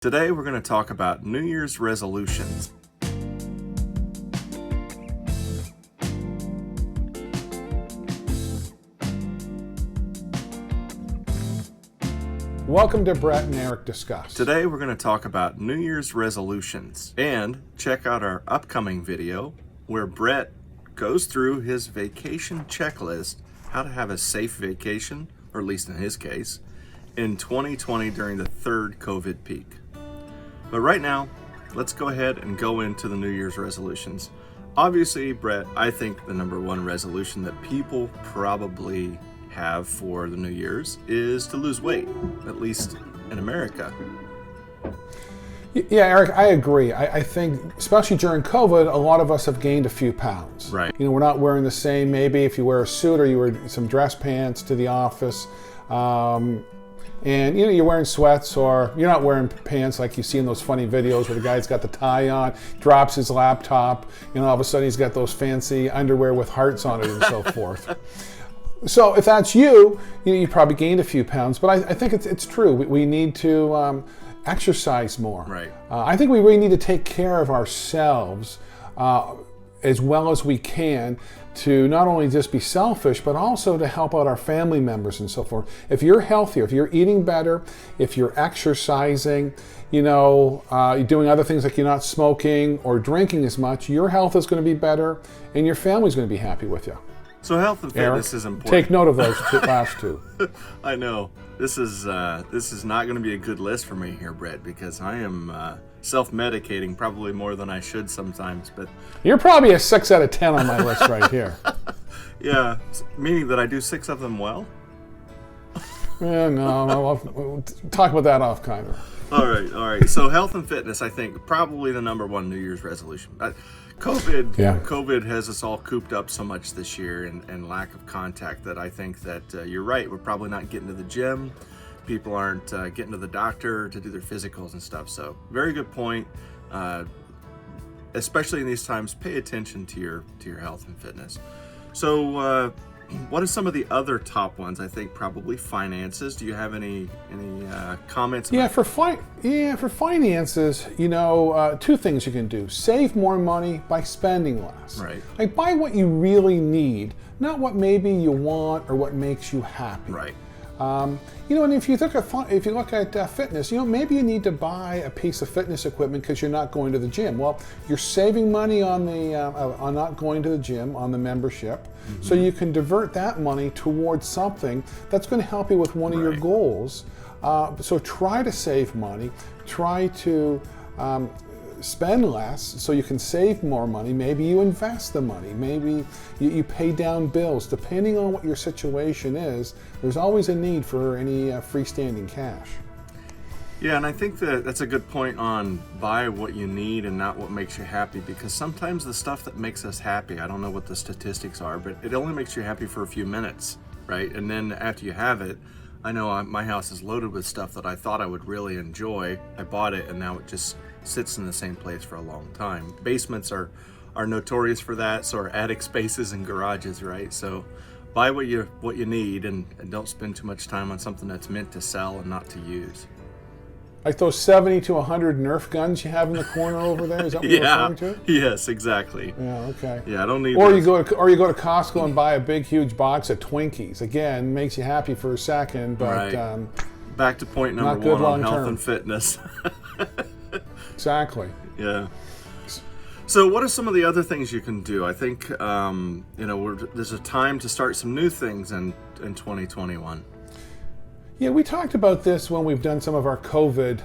Today we're going to talk about New Year's resolutions. Welcome to Brett and Eric Discuss. Today we're going to talk about New Year's resolutions and check out our upcoming video where Brett goes through his vacation checklist, how to have a safe vacation, or at least in his case, in 2020 during the third COVID peak. But right now, let's go ahead and go into the New Year's resolutions. Obviously, Brett, I think the number one resolution that people probably have for the New Year's is to lose weight, at least in America. Yeah, Eric, I agree. I think, especially during COVID, a lot of us have gained a few pounds. Right. You know, we're not wearing the same, maybe if you wear a suit or you wear some dress pants to the office. And you're wearing sweats, or you're not wearing pants like you see in those funny videos where the guy's got the tie on, drops his laptop, all of a sudden he's got those fancy underwear with hearts on it and so forth. So if that's you, you probably gained a few pounds, but I think it's true. We need to exercise more. Right. I think we really need to take care of ourselves as well as we can, to not only just be selfish, but also to help out our family members and so forth. If you're healthier, if you're eating better, if you're exercising, you're doing other things like you're not smoking or drinking as much, your health is going to be better and your family's going to be happy with you. So health and fitness Eric, is important. Take note of those last two. I know. This is not going to be a good list for me here, Brett, because I am self-medicating probably more than I should sometimes. But you're probably a 6 out of 10 on my list right here. Yeah, meaning that I do 6 of them well? Yeah, no, we'll talk about that off camera. All right. So health and fitness, I think, probably the number one New Year's resolution. COVID has us all cooped up so much this year, and lack of contact, that I think that you're right. We're probably not getting to the gym. People aren't getting to the doctor to do their physicals and stuff. So very good point. Especially in these times, pay attention to your health and fitness. So what are some of the other top ones? I think probably finances. Do you have any comments? For finances, two things you can do: save more money by spending less. Right. Like, buy what you really need, not what maybe you want or what makes you happy. Right. And if you look at fitness, maybe you need to buy a piece of fitness equipment because you're not going to the gym. Well, you're saving money on not going to the gym, on the membership, so you can divert that money towards something that's going to help you with one of your goals. So try to save money. Try to spend less so you can save more money. Maybe you invest the money. Maybe you pay down bills. Depending on what your situation is, there's always a need for any freestanding cash. Yeah, and I think that's a good point on buy what you need and not what makes you happy, because sometimes the stuff that makes us happy, I don't know what the statistics are, but it only makes you happy for a few minutes, right? And then after you have it, I know my house is loaded with stuff that I thought I would really enjoy. I bought it and now it just sits in the same place for a long time. Basements are notorious for that, so are attic spaces and garages, right? So buy what you need and don't spend too much time on something that's meant to sell and not to use. Like those 70 to 100 Nerf guns you have in the corner over there? Is that what you're referring to? Yes, exactly. Yeah, okay. Yeah, I don't need Or you go to Costco and buy a big, huge box of Twinkies. Again, makes you happy for a second, but back to point number one on health and fitness. Exactly. Yeah. So what are some of the other things you can do? I think there's a time to start some new things in 2021. Yeah, we talked about this when we've done some of our COVID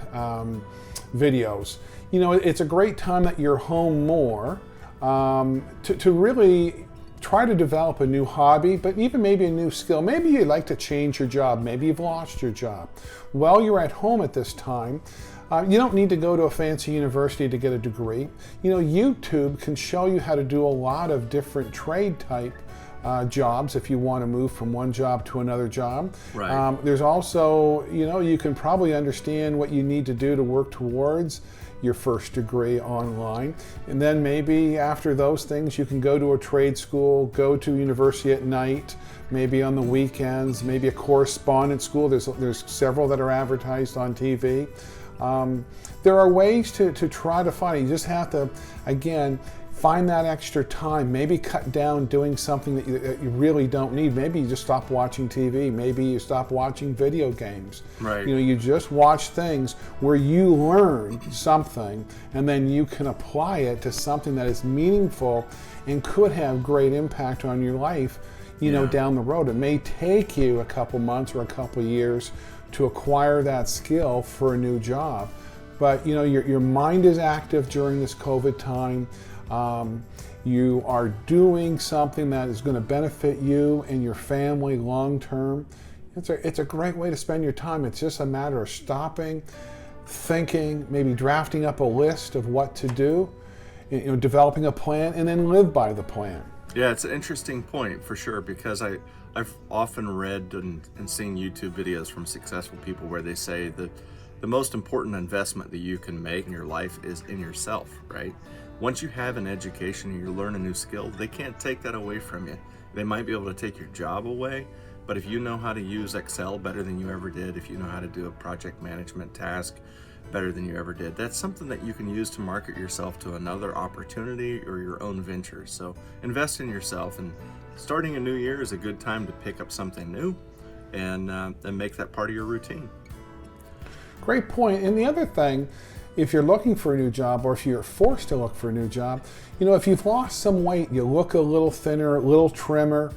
videos. It's a great time that you're home more to really try to develop a new hobby, but even maybe a new skill. Maybe you'd like to change your job. Maybe you've lost your job. While you're at home at this time, you don't need to go to a fancy university to get a degree. YouTube can show you how to do a lot of different trade type jobs if you want to move from one job to another job. Right. There's also, you can probably understand what you need to do to work towards your first degree online. And then maybe after those things, you can go to a trade school, go to university at night, maybe on the weekends, maybe a correspondence school. There's several that are advertised on TV. There are ways to try to find it. You just have to, again, find that extra time. Maybe cut down doing something that you really don't need. Maybe you just stop watching TV. Maybe you stop watching video games. Right. You just watch things where you learn something and then you can apply it to something that is meaningful and could have great impact on your life, down the road. It may take you a couple months or a couple years to acquire that skill for a new job. But your mind is active during this COVID time. You are doing something that is going to benefit you and your family long term. It's a great way to spend your time. It's just a matter of stopping, thinking, maybe drafting up a list of what to do, developing a plan, and then live by the plan. Yeah, it's an interesting point for sure, because I've often read and seen YouTube videos from successful people where they say that the most important investment that you can make in your life is in yourself, right? Once you have an education and you learn a new skill, they can't take that away from you. They might be able to take your job away, but if you know how to use Excel better than you ever did, if you know how to do a project management task better than you ever did, that's something that you can use to market yourself to another opportunity or your own venture. So invest in yourself, and starting a new year is a good time to pick up something new and make that part of your routine. Great point. And the other thing, if you're looking for a new job, or if you're forced to look for a new job, if you've lost some weight, you look a little thinner, a little trimmer,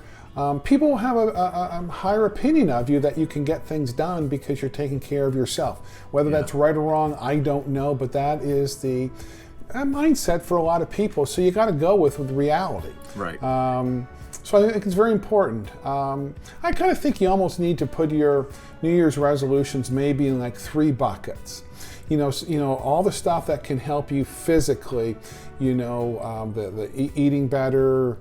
people will have a higher opinion of you that you can get things done because you're taking care of yourself. Whether that's right or wrong, I don't know, but that is the mindset for a lot of people. So you got to go with reality. Right. So I think it's very important. I kind of think you almost need to put your New Year's resolutions maybe in like 3 buckets. All the stuff that can help you physically, the eating better,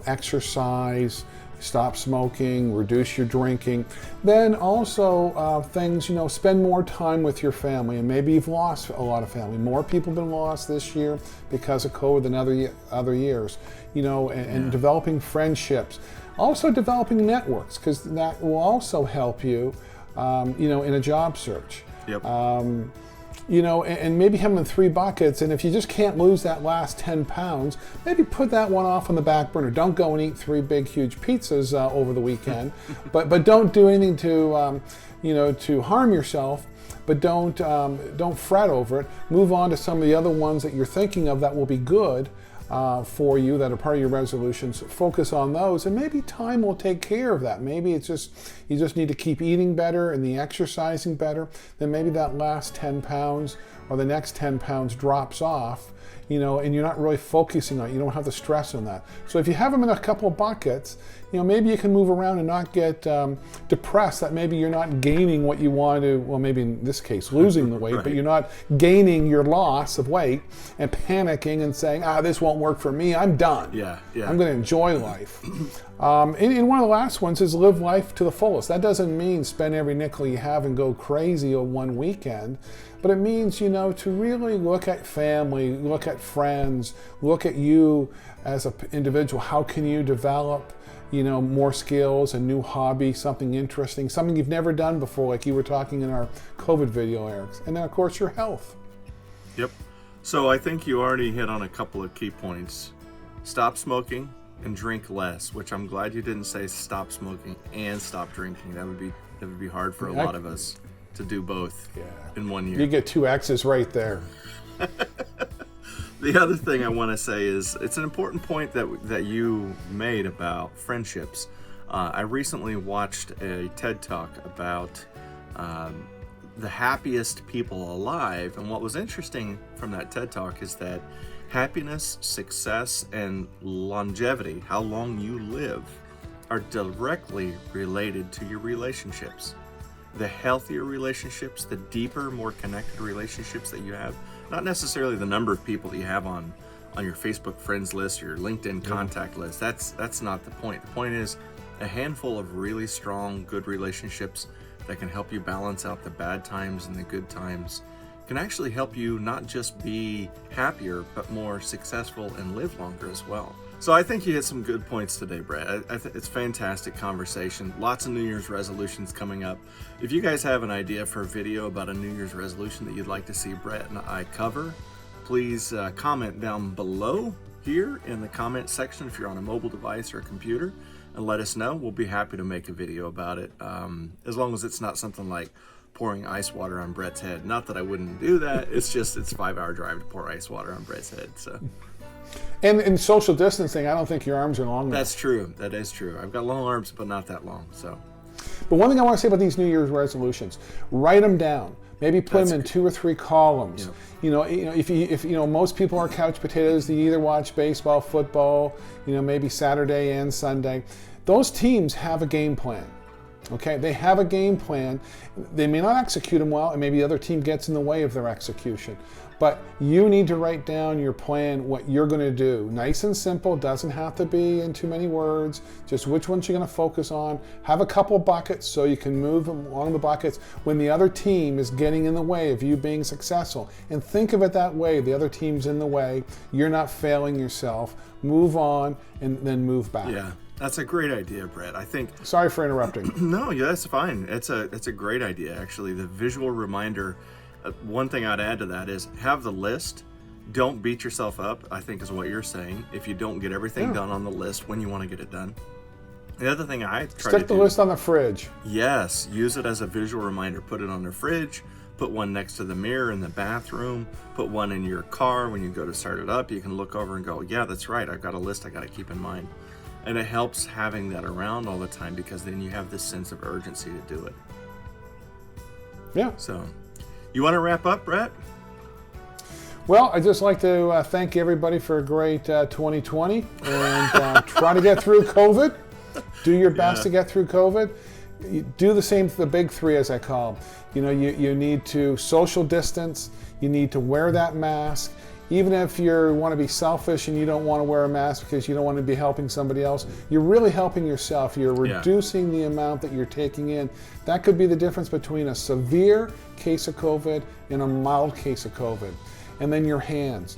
exercise, stop smoking, reduce your drinking. Then also things, spend more time with your family, and maybe you've lost a lot of family. More people have been lost this year because of COVID than other years, and developing friendships. Also developing networks, because that will also help you, in a job search. Yep. And maybe have them in 3 buckets. And if you just can't lose that last 10 pounds, maybe put that one off on the back burner. Don't go and eat 3 big, huge pizzas over the weekend, but don't do anything to harm yourself. But don't fret over it. Move on to some of the other ones that you're thinking of that will be good for you, that are part of your resolutions. Focus on those, and maybe time will take care of that. Maybe you just need to keep eating better and the exercising better. Then maybe that last 10 pounds or the next 10 pounds drops off, and you're not really focusing on it. You don't have the stress on that. So if you have them in a couple of buckets, maybe you can move around and not get depressed that maybe you're not gaining what you want to, well, maybe in this case, losing the weight, Right. but you're not gaining your loss of weight and panicking and saying, this won't work for me, I'm done. Yeah. I'm going to enjoy life. And one of the last ones is live life to the fullest. That doesn't mean spend every nickel you have and go crazy on one weekend, but it means, to really look at family, look at friends, look at you as an individual. How can you develop, more skills, a new hobby, something interesting, something you've never done before, like you were talking in our COVID video, Eric. And then, of course, your health. Yep. So I think you already hit on a couple of key points. Stop smoking and drink less, which I'm glad you didn't say stop smoking and stop drinking. That would be hard for a lot of us to do both in 1 year. You get 2 X's right there. The other thing I want to say is it's an important point that you made about friendships. I recently watched a TED Talk about the happiest people alive, and what was interesting from that TED Talk is that happiness, success, and longevity, how long you live, are directly related to your relationships. The healthier relationships, the deeper, more connected relationships that you have, not necessarily the number of people that you have on your Facebook friends list or your LinkedIn contact list. That's not the point. The point is a handful of really strong, good relationships that can help you balance out the bad times and the good times can actually help you not just be happier, but more successful and live longer as well. So I think you hit some good points today, Brett. It's fantastic conversation. Lots of New Year's resolutions coming up. If you guys have an idea for a video about a New Year's resolution that you'd like to see Brett and I cover, please comment down below here in the comment section if you're on a mobile device or a computer, and let us know. We'll be happy to make a video about it, as long as it's not something like pouring ice water on Brett's head. Not that I wouldn't do that. It's just it's a 5-hour drive to pour ice water on Brett's head. So. And in social distancing, I don't think your arms are long enough. That's true. That is true. I've got long arms, but not that long. So. But one thing I want to say about these New Year's resolutions: write them down. Maybe put them in 2 or 3 columns. Yeah. If most people are couch potatoes, they either watch baseball, football, maybe Saturday and Sunday. Those teams have a game plan. Okay, they have a game plan. They may not execute them well, and maybe the other team gets in the way of their execution. But you need to write down your plan, what you're going to do. Nice and simple, doesn't have to be in too many words. Just which ones you're going to focus on. Have a couple buckets so you can move along the buckets when the other team is getting in the way of you being successful. And think of it that way. The other team's in the way. You're not failing yourself. Move on and then move back. Yeah. That's a great idea, Brett. I think. Sorry for interrupting. No, yeah, that's fine. It's a great idea, actually. The visual reminder. One thing I'd add to that is have the list. Don't beat yourself up, I think is what you're saying, if you don't get everything done on the list when you want to get it done. The other thing I try to do. Stick the list on the fridge. Yes, use it as a visual reminder. Put it on the fridge. Put one next to the mirror in the bathroom. Put one in your car when you go to start it up. You can look over and go, yeah, that's right. I've got a list I got to keep in mind. And it helps having that around all the time because then you have this sense of urgency to do it. Yeah. So, you want to wrap up, Brett? Well, I'd just like to thank everybody for a great 2020 and try to get through COVID. Do your best to get through COVID. You do the same for the big 3, as I call them. You need to social distance. You need to wear that mask. Even if you want to be selfish and you don't want to wear a mask because you don't want to be helping somebody else, you're really helping yourself. You're reducing the amount that you're taking in. That could be the difference between a severe case of COVID and a mild case of COVID. And then your hands.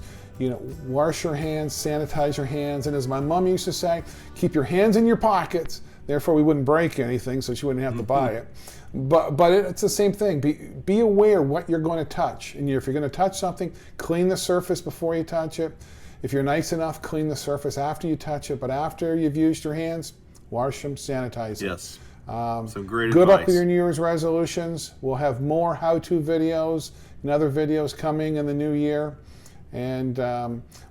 Wash your hands, sanitize your hands. And as my mom used to say, keep your hands in your pockets. Therefore, we wouldn't break anything, so she wouldn't have to buy it. But it's the same thing. Be aware what you're going to touch. And if you're going to touch something, clean the surface before you touch it. If you're nice enough, clean the surface after you touch it. But after you've used your hands, wash them, sanitize them. Yes. Some great Good advice. luck with your New Year's resolutions. We'll have more how-to videos and other videos coming in the new year. And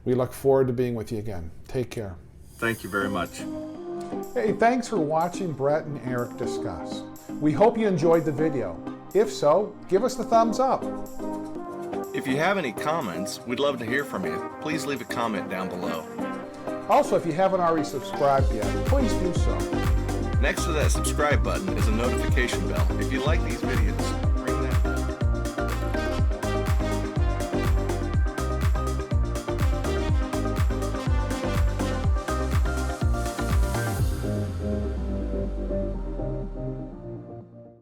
we look forward to being with you again. Take care. Thank you very much. Hey, thanks for watching Brett and Eric discuss. We hope you enjoyed the video. If so, give us the thumbs up. If you have any comments, we'd love to hear from you. Please leave a comment down below. Also, if you haven't already subscribed yet, please do so. Next to that subscribe button is a notification bell if you like these videos.